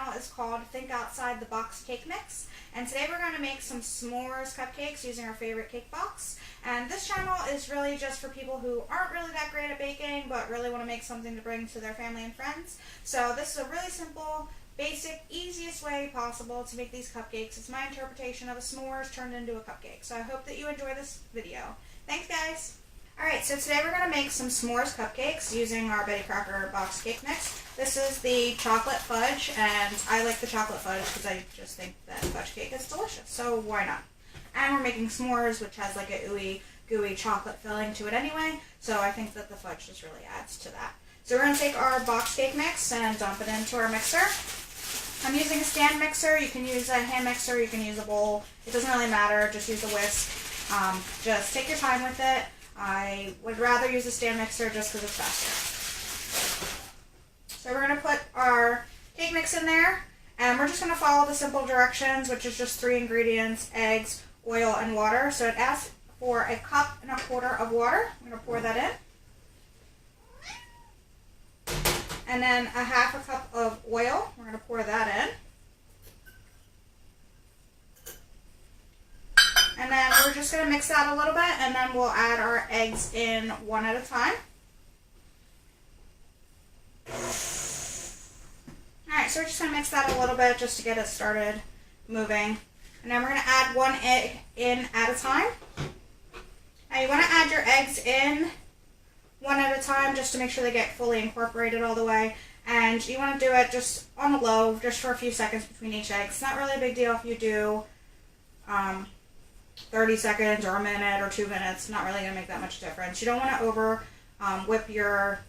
channel is called Think Outside the Box Cake Mix, and today we're going to make some s'mores cupcakes using our favorite cake box. And this channel is really just for people who aren't really that great at baking but really want to make something to bring to their family and friends. So this is a really simple, basic, easiest way possible to make these cupcakes. It's my interpretation of a s'mores turned into a cupcake. So I hope that you enjoy this video. Thanks, guys! Alright, so today we're going to make some s'mores cupcakes using our Betty Crocker box cake mix. This is the chocolate fudge, and I like the chocolate fudge because I just think that fudge cake is delicious, so why not? And we're making s'mores, which has like a ooey, gooey chocolate filling to it anyway, so I think that the fudge just really adds to that. So we're going to take our box cake mix and dump it into our mixer. I'm using a stand mixer. You can use a hand mixer, you can use a bowl. It doesn't really matter, just use a whisk. Just take your time with it. I would rather use a stand mixer just because it's faster. So we're going to put our cake mix in there, and we're just going to follow the simple directions, which is just 3 ingredients: eggs, oil, and water. So it asks for 1.25 cups of water. I'm going to pour that in. And then 1/2 cup of oil. We're going to pour that in. And then we're just going to mix that a little bit, and then we'll add our eggs in one at a time. Alright, so we're just going to mix that a little bit just to get it started moving. And then we're going to add 1 egg in at a time. Now you want to add your eggs in one at a time just to make sure they get fully incorporated all the way. And you want to do it just on the low, just for a few seconds between each egg. It's not really a big deal if you do 30 seconds or a minute or 2 minutes. Not really going to make that much difference. You don't want to over whip your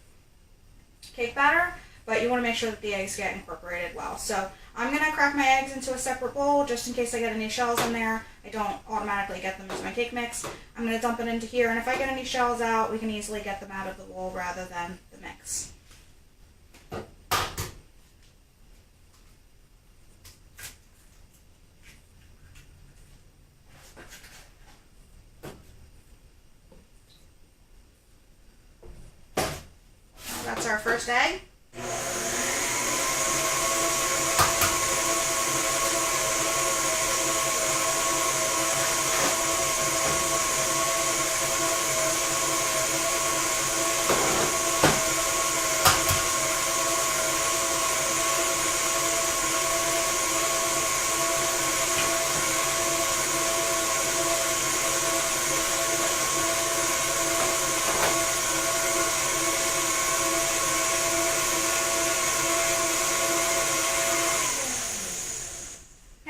cake batter, but you want to make sure that the eggs get incorporated well. So I'm going to crack my eggs into a separate bowl just in case I get any shells in there. I don't automatically get them into my cake mix. I'm going to dump it into here, and if I get any shells out, we can easily get them out of the bowl rather than the mix. That's our first egg.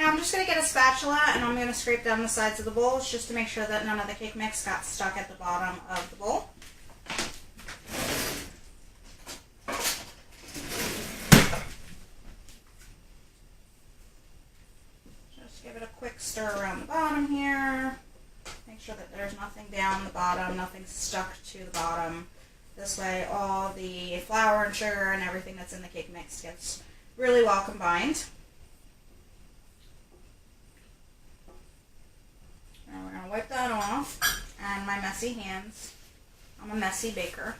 I'm just going to get a spatula, and I'm going to scrape down the sides of the bowls just to make sure that none of the cake mix got stuck at the bottom of the bowl. Just give it a quick stir around the bottom here. Make sure that there's nothing down the bottom, nothing stuck to the bottom. This way all the flour and sugar and everything that's in the cake mix gets really well combined. Now we're going to wipe that off, and my messy hands. I'm a messy baker.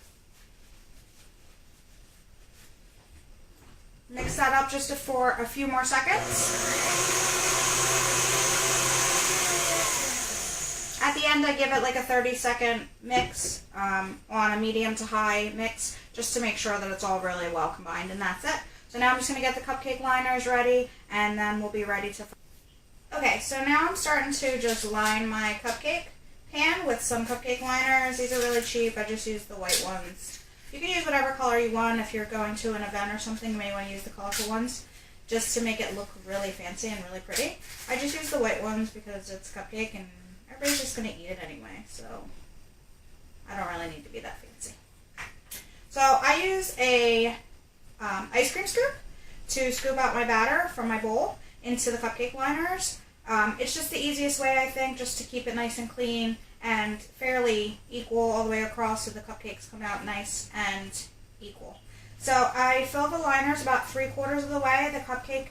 Mix that up just for a few more seconds. At the end I give it like a 30-second mix on a medium to high mix just to make sure that it's all really well combined, and that's it. So now I'm just going to get the cupcake liners ready, and then we'll be ready to... Okay, so now I'm starting to just line my cupcake pan with some cupcake liners. These are really cheap. I just use the white ones. You can use whatever color you want. If you're going to an event or something, you may want to use the colorful ones just to make it look really fancy and really pretty. I just use the white ones because it's cupcake and everybody's just going to eat it anyway, so I don't really need to be that fancy. So I use a ice cream scoop to scoop out my batter from my bowl into the cupcake liners. It's just the easiest way, I think, just to keep it nice and clean and fairly equal all the way across so the cupcakes come out nice and equal. So I fill the liners about 3/4 of the way. The cupcake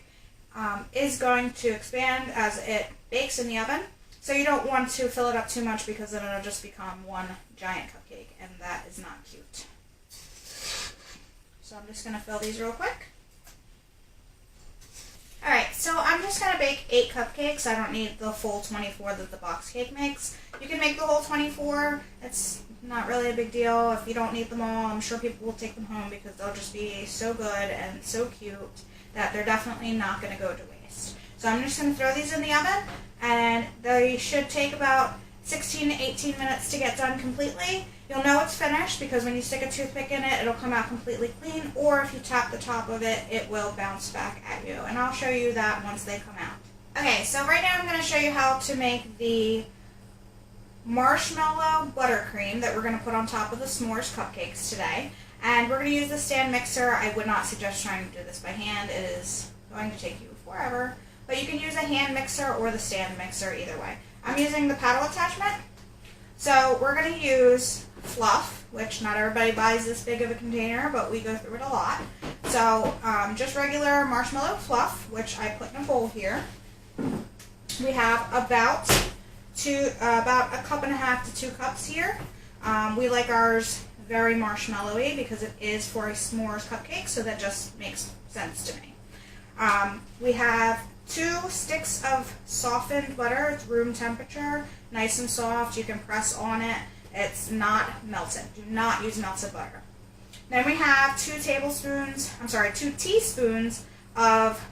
is going to expand as it bakes in the oven. So you don't want to fill it up too much because then it'll just become one giant cupcake, and that is not cute. So I'm just going to fill these real quick. Alright, so I'm just going to bake 8 cupcakes. I don't need the full 24 that the box cake makes. You can make the whole 24. It's not really a big deal. If you don't need them all, I'm sure people will take them home because they'll just be so good and so cute that they're definitely not going to go to waste. So I'm just going to throw these in the oven, and they should take about 16 to 18 minutes to get done completely. You'll know it's finished because when you stick a toothpick in it, it'll come out completely clean, or if you tap the top of it, it will bounce back at you. And I'll show you that once they come out. Okay, so right now I'm going to show you how to make the marshmallow buttercream that we're going to put on top of the s'mores cupcakes today. And we're going to use the stand mixer. I would not suggest trying to do this by hand. It is going to take you forever. But you can use a hand mixer or the stand mixer either way. I'm using the paddle attachment. So we're going to use fluff, which not everybody buys this big of a container, but we go through it a lot. So just regular marshmallow fluff, which I put in a bowl here. We have about a cup and a half to 2 cups here. We like ours very marshmallowy because it is for a s'mores cupcake, so that just makes sense to me. We have 2 sticks of softened butter. It's room temperature, nice and soft. You can press on it. It's not melted. Do not use melted butter. Then we have 2 teaspoons of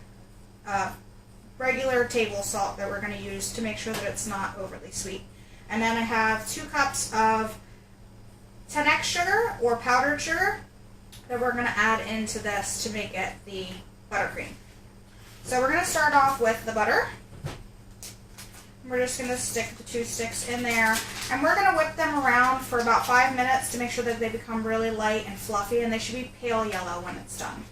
regular table salt that we're going to use to make sure that it's not overly sweet. And then I have 2 cups of 10x sugar or powdered sugar that we're going to add into this to make it the buttercream. So we're going to start off with the butter. We're just going to stick the 2 sticks in there, and we're going to whip them around for about 5 minutes to make sure that they become really light and fluffy, and they should be pale yellow when it's done.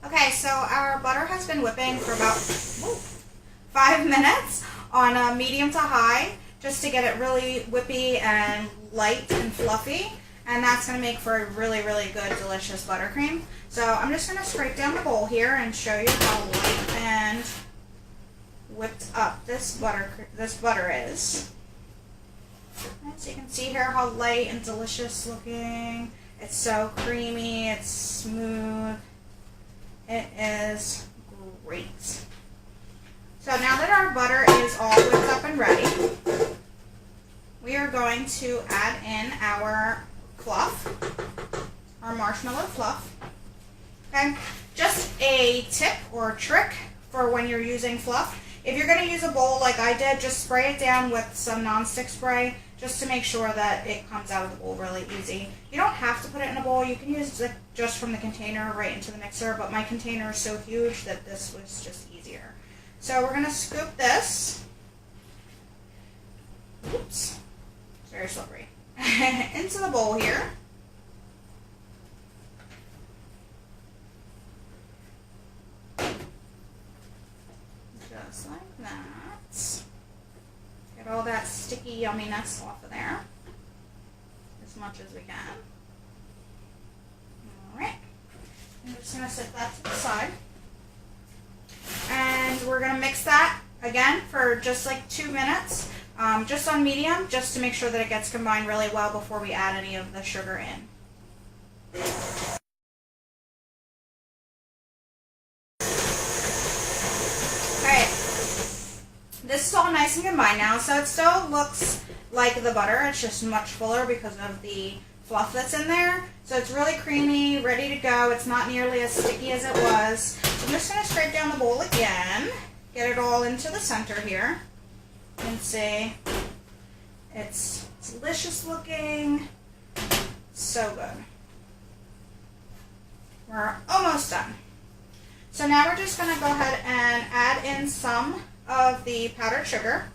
Okay, so our butter has been whipping for about 5 minutes on medium to high, just to get it really whippy and light and fluffy. And that's going to make for a really, really good, delicious buttercream. So I'm just going to scrape down the bowl here and show you how light and whipped up this butter is. So you can see here how light and delicious looking. It's so creamy. It's smooth. It is great. So now that our butter is all whipped up and ready, we are going to add in our fluff, our marshmallow fluff. Okay, just a tip or trick for when you're using fluff. If you're going to use a bowl like I did, just spray it down with some nonstick spray just to make sure that it comes out of the bowl really easy. You don't have to put it in a bowl. You can use it just from the container right into the mixer, but my container is so huge that this was just easier. So we're going to scoop this. Oops. It's very slippery. Into the bowl here. Just like that. Get all that sticky yumminess off of there. As much as we can. Alright. I'm just going to set that to the side. And we're going to mix that again for just like 2 minutes. Just on medium, just to make sure that it gets combined really well before we add any of the sugar in. Alright, this is all nice and combined now, so it still looks like the butter. It's just much fuller because of the fluff that's in there. So it's really creamy, ready to go. It's not nearly as sticky as it was. So I'm just going to scrape down the bowl again, get it all into the center here. You can see it's delicious looking, so good. We're almost done. So now we're just going to go ahead and add in some of the powdered sugar.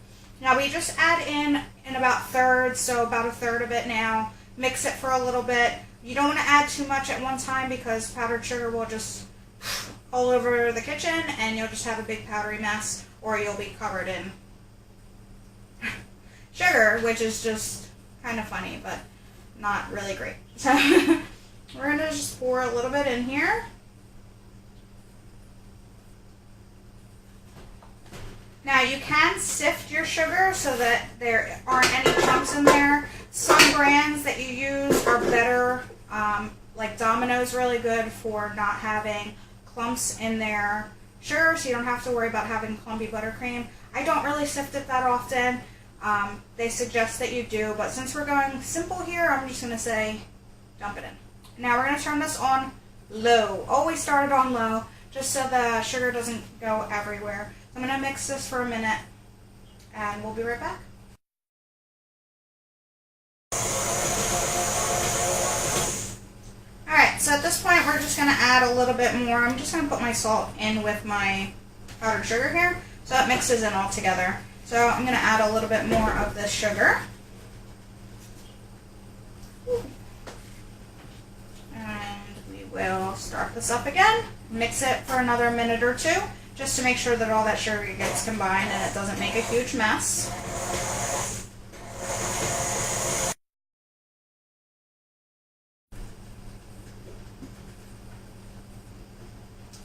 Now we just add in about thirds, so about a third of it now. Mix it for a little bit. You don't want to add too much at one time because powdered sugar will just all over the kitchen and you'll just have a big powdery mess, or you'll be covered in sugar, which is just kind of funny, but not really great. So we're going to just pour a little bit in here. Now you can sift your sugar so that there aren't any chunks in there. Some brands that you use are better, like Domino's really good for not having clumps in their sugar, so you don't have to worry about having clumpy buttercream. I don't really sift it that often. They suggest that you do, but since we're going simple here, I'm just going to say dump it in. Now we're going to turn this on low. Always start it on low, just so the sugar doesn't go everywhere. So I'm going to mix this for a minute, and we'll be right back. Alright, so at this point we're just going to add a little bit more. I'm just going to put my salt in with my powdered sugar here, so it mixes in all together. So I'm going to add a little bit more of this sugar. And we will start this up again. Mix it for another minute or two, just to make sure that all that sugar gets combined and it doesn't make a huge mess.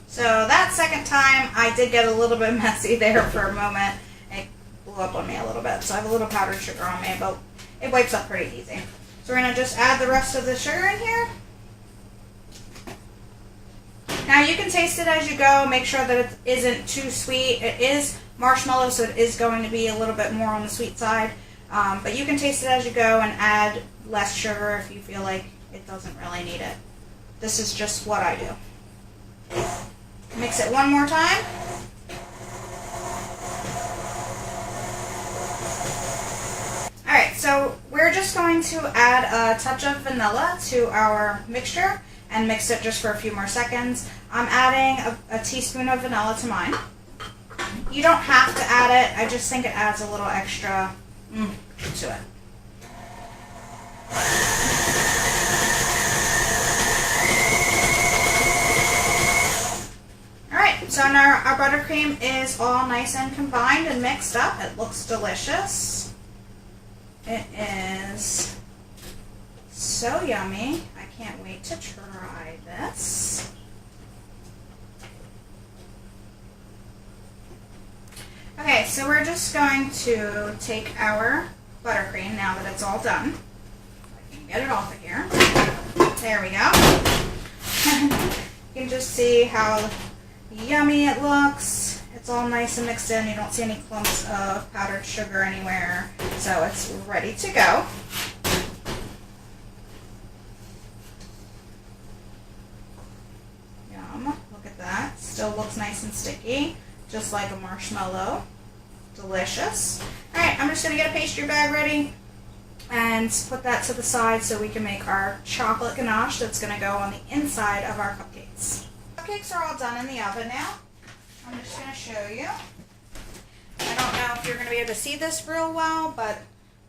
So that second time, I did get a little bit messy there for a moment. It blew up on me a little bit, so I have a little powdered sugar on me, but it wipes up pretty easy. So we're going to just add the rest of the sugar in here. Now you can taste it as you go. Make sure that it isn't too sweet. It is marshmallow, so it is going to be a little bit more on the sweet side. But you can taste it as you go and add less sugar if you feel like it doesn't really need it. This is just what I do. Mix it one more time. Alright, so we're just going to add a touch of vanilla to our mixture and mix it just for a few more seconds. I'm adding a teaspoon of vanilla to mine. You don't have to add it, I just think it adds a little extra to it. Alright, so now our buttercream is all nice and combined and mixed up. It looks delicious. It is so yummy. I can't wait to try this. Okay, so we're just going to take our buttercream now that it's all done. I can get it off of here. There we go. You can just see how yummy it looks. It's all nice and mixed in. You don't see any clumps of powdered sugar anywhere. So it's ready to go. Yum. Look at that. Still looks nice and sticky, just like a marshmallow. Delicious. Alright, I'm just going to get a pastry bag ready and put that to the side so we can make our chocolate ganache that's going to go on the inside of our cupcakes. Cupcakes are all done in the oven now. I'm just going to show you. I don't know if you're going to be able to see this real well, but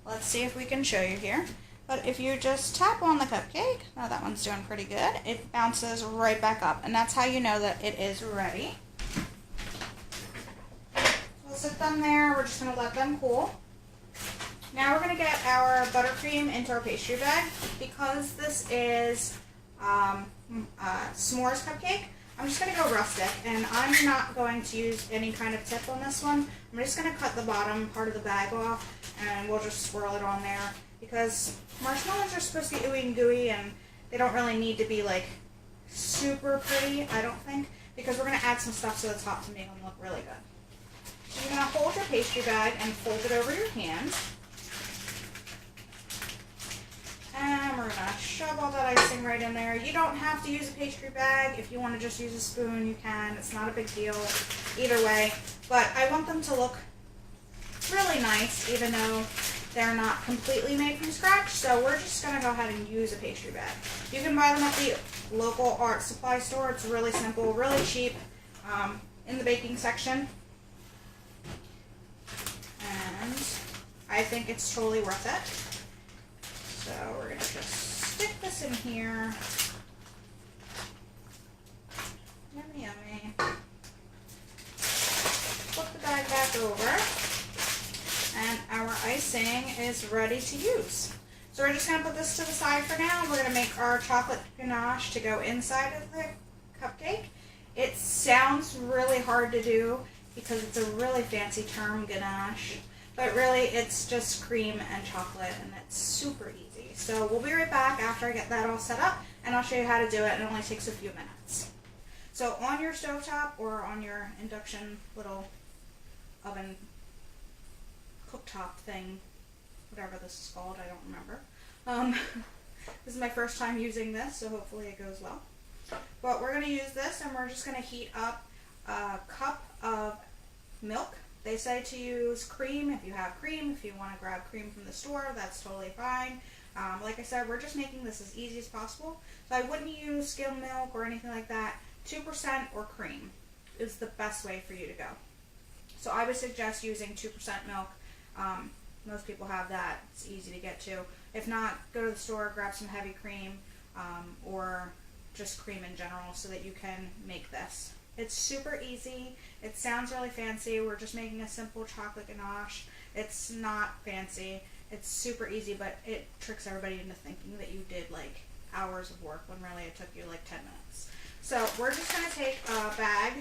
let's see if we can show you here. But if you just tap on the cupcake, oh, that one's doing pretty good, it bounces right back up, and that's how you know that it is ready. We'll sit them there. We're just going to let them cool. Now we're going to get our buttercream into our pastry bag. Because this is s'mores cupcake, I'm just going to go rustic, and I'm not going to use any kind of tip on this one. I'm just going to cut the bottom part of the bag off, and we'll just swirl it on there, because marshmallows are supposed to be ooey and gooey, and they don't really need to be like super pretty, I don't think, because we're going to add some stuff to the top to make them look really good. So you're going to hold your pastry bag and fold it over your hand. And we're going to shove all that icing right in there. You don't have to use a pastry bag. If you want to just use a spoon, you can. It's not a big deal either way. But I want them to look really nice, even though they're not completely made from scratch. So we're just going to go ahead and use a pastry bag. You can buy them at the local art supply store. It's really simple, really cheap, in the baking section. And I think it's totally worth it. So we're going to just stick this in here. Yummy, yummy. Flip the bag back over. And our icing is ready to use. So we're just going to put this to the side for now. We're going to make our chocolate ganache to go inside of the cupcake. It sounds really hard to do because it's a really fancy term, ganache. but really it's just cream and chocolate, and it's super easy. So we'll be right back after I get that all set up, and I'll show you how to do it, and it only takes a few minutes. So on your stovetop or on your induction little oven cooktop thing, whatever this is called, I don't remember. This is my first time using this, so hopefully it goes well. But we're going to use this, and we're just going to heat up a cup of milk. They say to use cream if you have cream. If you want to grab cream from the store, that's totally fine. Like I said, we're just making this as easy as possible. So I wouldn't use skim milk or anything like that. 2% or cream is the best way for you to go. So I would suggest using 2% milk. Most people have that. It's easy to get to. If not, go to the store, grab some heavy cream, or just cream in general so that you can make this. It's super easy. It sounds really fancy. We're just making a simple chocolate ganache. It's not fancy. It's super easy, but it tricks everybody into thinking that you did like hours of work when really it took you like 10 minutes. So we're just going to take a bag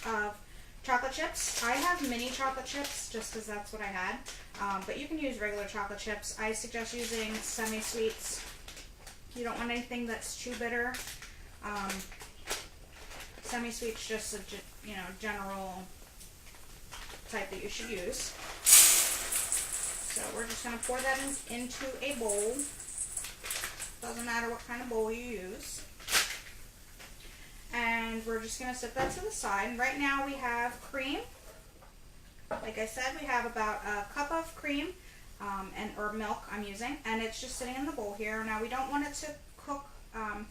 of chocolate chips. I have mini chocolate chips just because that's what I had, but you can use regular chocolate chips. I suggest using semi-sweets. You don't want anything that's too bitter. Semi-sweet's just a general type that you should use. So we're just going to pour that into a bowl. Doesn't matter what kind of bowl you use. And we're just going to set that to the side. Right now we have cream. Like I said, we have about a cup of cream or milk I'm using, and it's just sitting in the bowl here. Now we don't want it to cook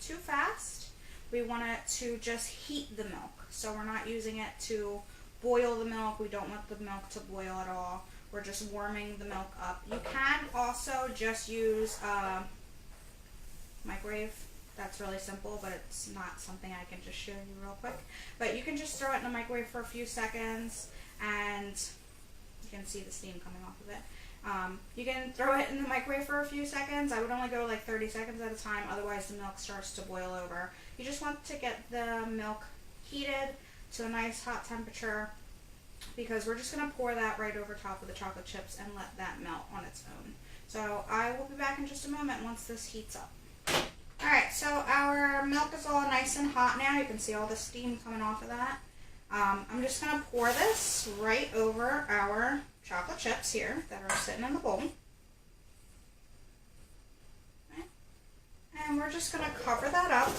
too fast. We want it to just heat the milk. So we're not using it to boil the milk. We don't want the milk to boil at all. We're just warming the milk up. You can also just use microwave. That's really simple, but it's not something I can just show you real quick. But you can just throw it in the microwave for a few seconds, and you can see the steam coming off of it. You can throw it in the microwave for a few seconds. I would only go like 30 seconds at a time, otherwise the milk starts to boil over. You just want to get the milk heated to a nice hot temperature, because we're just going to pour that right over top of the chocolate chips and let that melt on its own. So I will be back in just a moment once this heats up. Alright, so our milk is all nice and hot now. You can see all the steam coming off of that. I'm just going to pour this right over our chocolate chips here that are sitting in the bowl. Okay. And we're just going to cover that up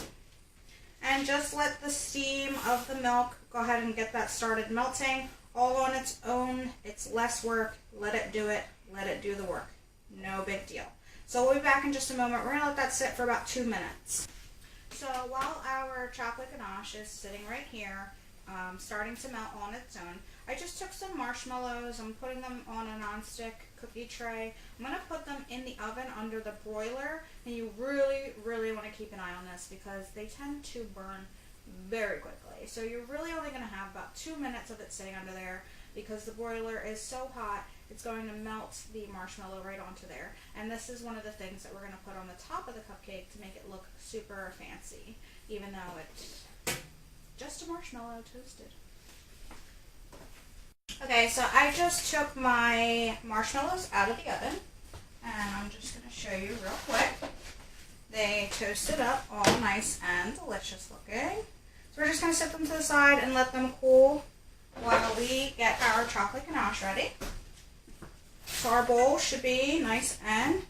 and just let the steam of the milk go ahead and get that started melting all on its own. It's less work. Let it do it. Let it do the work. No big deal. So we'll be back in just a moment. We're going to let that sit for about 2 minutes. So while our chocolate ganache is sitting right here, starting to melt on its own, I just took some marshmallows. I'm putting them on a nonstick cookie tray. I'm going to put them in the oven under the broiler, and you really, really want to keep an eye on this because they tend to burn very quickly. So you're really only going to have about 2 minutes of it sitting under there because the broiler is so hot, it's going to melt the marshmallow right onto there. And this is one of the things that we're going to put on the top of the cupcake to make it look super fancy, even though it's just a marshmallow toasted. Okay, so I just took my marshmallows out of the oven, and I'm just going to show you real quick. They toasted up all nice and delicious looking. So we're just going to set them to the side and let them cool while we get our chocolate ganache ready. So our bowl should be nice and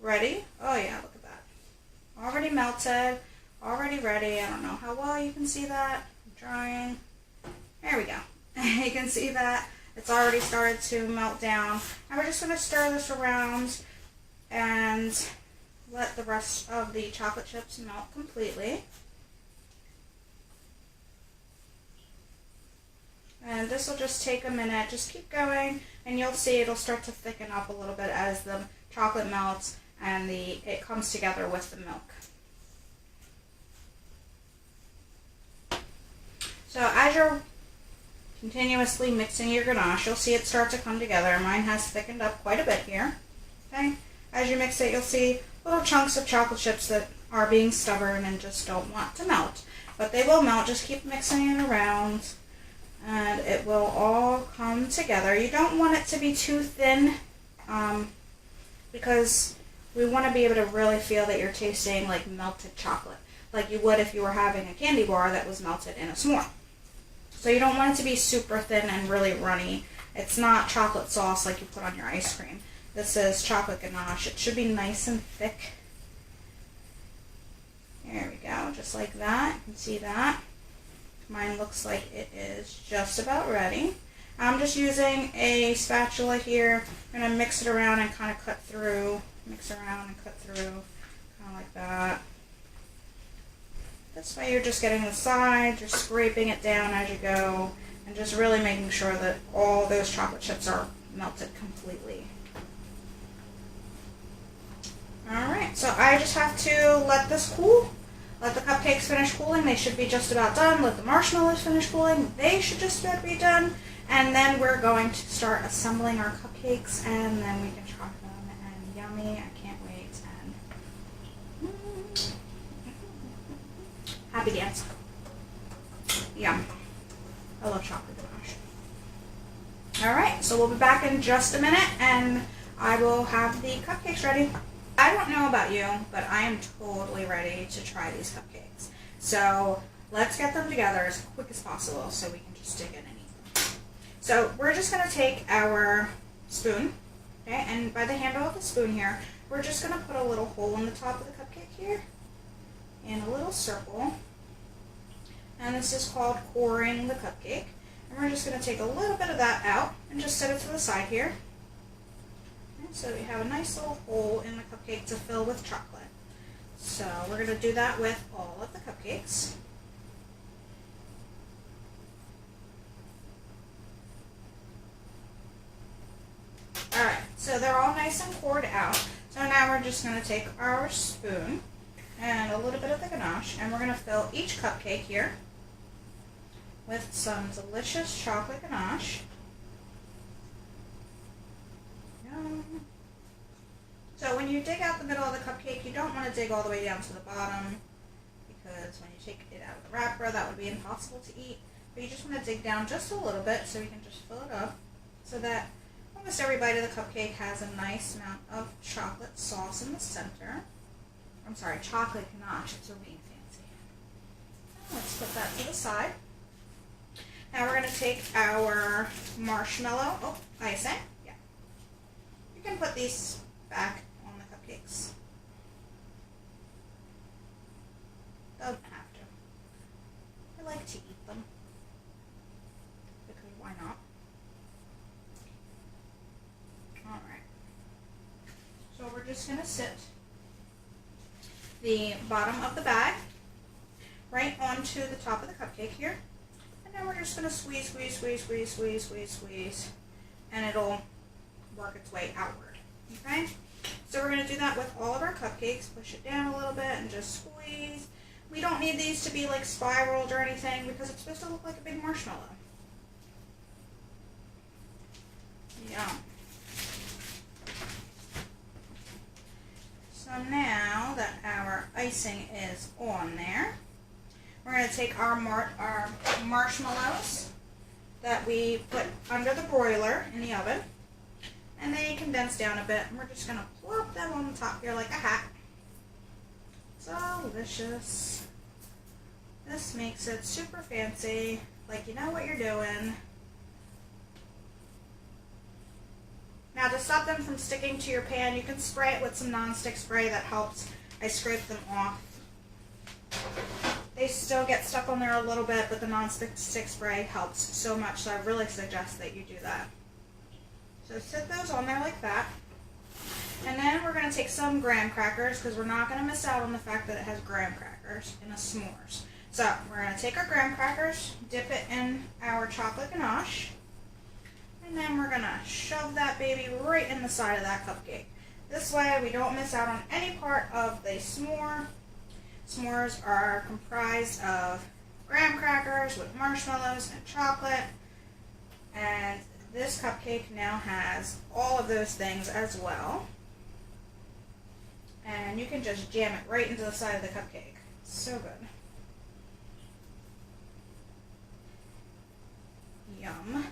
ready. Oh yeah, look at that. Already melted, already ready. I don't know how well you can see that. I'm trying. There we go. You can see that it's already started to melt down. And we're just going to stir this around and let the rest of the chocolate chips melt completely. And this will just take a minute. Just keep going, and you'll see it'll start to thicken up a little bit as the chocolate melts and it comes together with the milk. So as you're continuously mixing your ganache, you'll see it start to come together. Mine has thickened up quite a bit here. Okay. As you mix it, you'll see little chunks of chocolate chips that are being stubborn and just don't want to melt. But they will melt. Just keep mixing it around. and it will all come together. You don't want it to be too thin because we want to be able to really feel that you're tasting like melted chocolate, like you would if you were having a candy bar that was melted in a s'more. So you don't want it to be super thin and really runny. It's not chocolate sauce like you put on your ice cream. This is chocolate ganache. It should be nice and thick. There we go, just like that. You can see that. Mine looks like it is just about ready. I'm just using a spatula here. I'm going to mix it around and kind of cut through. Mix around and cut through, kind of like that. This way you're just getting the sides, you're scraping it down as you go, and just really making sure that all those chocolate chips are melted completely. Alright, so I just have to let this cool. Let the cupcakes finish cooling. They should be just about done. Let the marshmallows finish cooling. They should just about be done. And then we're going to start assembling our cupcakes, and then we can try them. And yummy, I can't wait. And happy dance. Yum. I love chocolate ganache. Alright, so we'll be back in just a minute, and I will have the cupcakes ready. I don't know about you, but I am totally ready to try these cupcakes. So let's get them together as quick as possible so we can just dig in and eat them. So we're just going to take our spoon, okay, and by the handle of the spoon here, we're just going to put a little hole in the top of the cupcake here, and a little circle. And this is called coring the cupcake. And we're just going to take a little bit of that out and just set it to the side here. So we have a nice little hole in the cupcake to fill with chocolate. So we're going to do that with all of the cupcakes. Alright, so they're all nice and poured out. So now we're just going to take our spoon and a little bit of the ganache, and we're going to fill each cupcake here with some delicious chocolate ganache. So when you dig out the middle of the cupcake, you don't want to dig all the way down to the bottom, because when you take it out of the wrapper, that would be impossible to eat. But you just want to dig down just a little bit so you can just fill it up, so that almost every bite of the cupcake has a nice amount of chocolate sauce in the center. I'm sorry, chocolate ganache, it's being fancy. Let's put that to the side. Now we're going to take our marshmallow, icing. Yeah. You can put these back on the cupcakes. Don't have to. I like to eat them, because why not? Alright. So we're just going to sit the bottom of the bag right onto the top of the cupcake here. And then we're just going to squeeze, squeeze, squeeze, squeeze, squeeze, squeeze, squeeze, and it'll work its way outward. Okay? So we're going to do that with all of our cupcakes. Push it down a little bit and just squeeze. We don't need these to be like spiraled or anything because it's supposed to look like a big marshmallow. Yum. So now that our icing is on there, we're going to take our marshmallows that we put under the broiler in the oven, and they condense down a bit, and we're just going to plop them on the top here like a hat. Delicious. This makes it super fancy, like you know what you're doing. Now to stop them from sticking to your pan, you can spray it with some non-stick spray that helps. I scrape them off. They still get stuck on there a little bit, but the non-stick spray helps so much, so I really suggest that you do that. So set those on there like that. And then we're going to take some graham crackers, because we're not going to miss out on the fact that it has graham crackers in a s'mores. So we're going to take our graham crackers, dip it in our chocolate ganache, and then we're going to shove that baby right in the side of that cupcake. This way we don't miss out on any part of the s'more. S'mores are comprised of graham crackers with marshmallows and chocolate, and this cupcake now has all of those things as well. And you can just jam it right into the side of the cupcake. So good. Yum.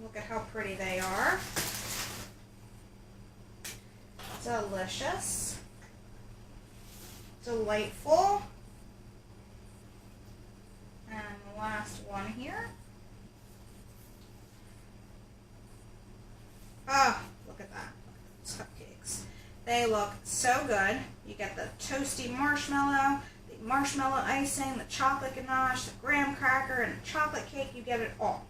Look at how pretty they are. Delicious. Delightful. And the last one here. Oh, look at that. Those cupcakes. They look so good. You get the toasty marshmallow, the marshmallow icing, the chocolate ganache, the graham cracker, and the chocolate cake. You get it all.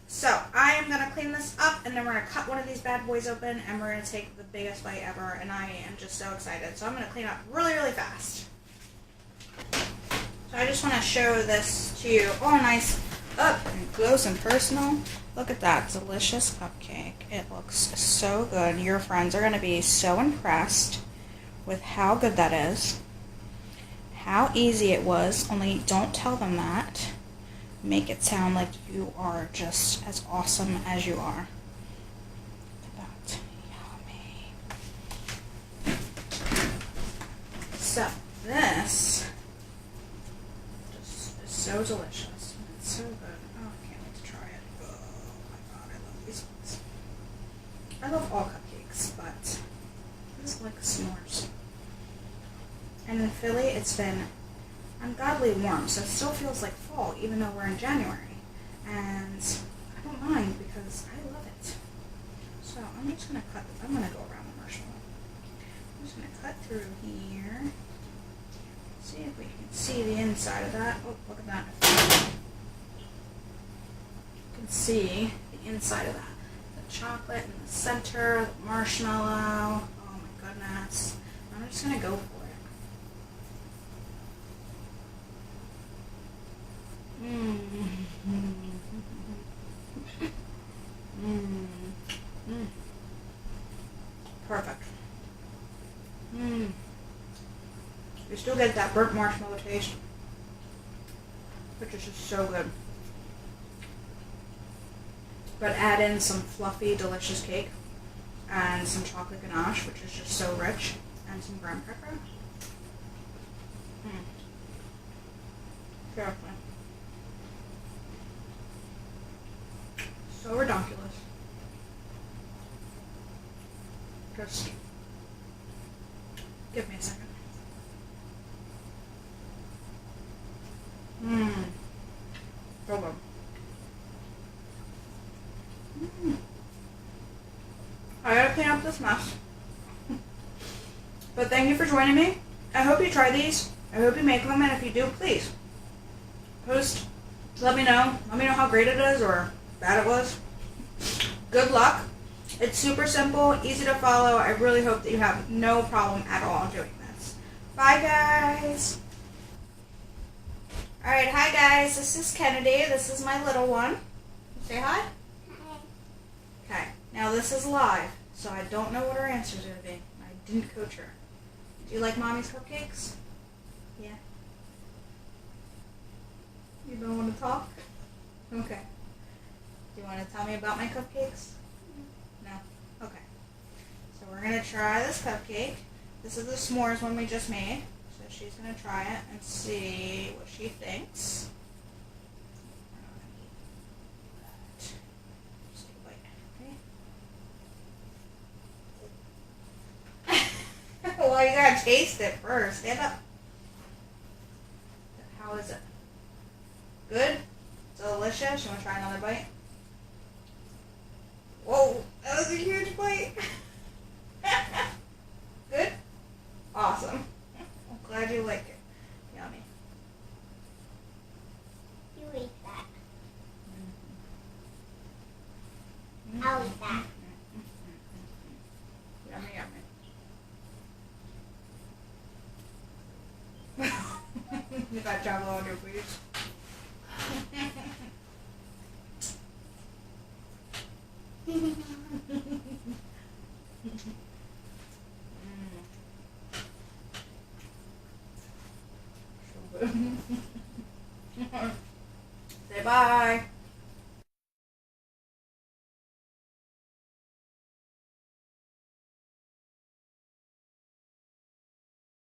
So I am going to clean this up, and then we're going to cut one of these bad boys open, and we're going to take the biggest bite ever, and I am just so excited. So I'm going to clean up really, really fast. So I just want to show this to you all nice up and close and personal. Look at that delicious cupcake. It looks so good. Your friends are going to be so impressed with how good that is, how easy it was, only don't tell them that. Make it sound like you are just as awesome as you are. Look at that. Yummy. So this just is so delicious. It's so good. Oh, I can't wait to try it. Oh my god, I love these ones. I love all cupcakes, but this is like s'mores. And in Philly, it's been ungodly warm, so it still feels like fall, even though we're in January. And I don't mind because I love it. So I'm just going to cut this. I'm going to go around the marshmallow. I'm just going to cut through here. See if we can see the inside of that. Oh, look at that. You can see the inside of that. The chocolate in the center, the marshmallow. Oh my goodness. I'm just going to go for it. Perfect. You still get that burnt marshmallow taste, which is just so good. But add in some fluffy, delicious cake and some chocolate ganache, which is just so rich, and some graham cracker. Seriously. So ridiculous. Just give me a second. So good. I gotta clean up this mess. But thank you for joining me. I hope you try these. I hope you make them, and if you do, please post. Let me know. Let me know how great it is or bad it was. Good luck. It's super simple, easy to follow. I really hope that you have no problem at all doing this. Bye, guys. All right, hi, guys. This is Kennedy. This is my little one. Say hi. Hi. Okay. Now this is live, so I don't know what her answers are going to be. I didn't coach her. Do you like Mommy's cupcakes? Yeah. You don't want to talk? Okay. Do you want to tell me about my cupcakes? No? Okay. So we're going to try this cupcake. This is the s'mores one we just made. So she's going to try it and see what she thinks. Just take a bite. Okay? Well, you got to taste it first. Stand up. How is it? Good? Delicious? You want to try another bite? Whoa, that was a huge bite. Good? Awesome. I'm glad you like it. Yummy. You eat that. I'll eat that. Yummy, yummy. You got travel on your boots. So good.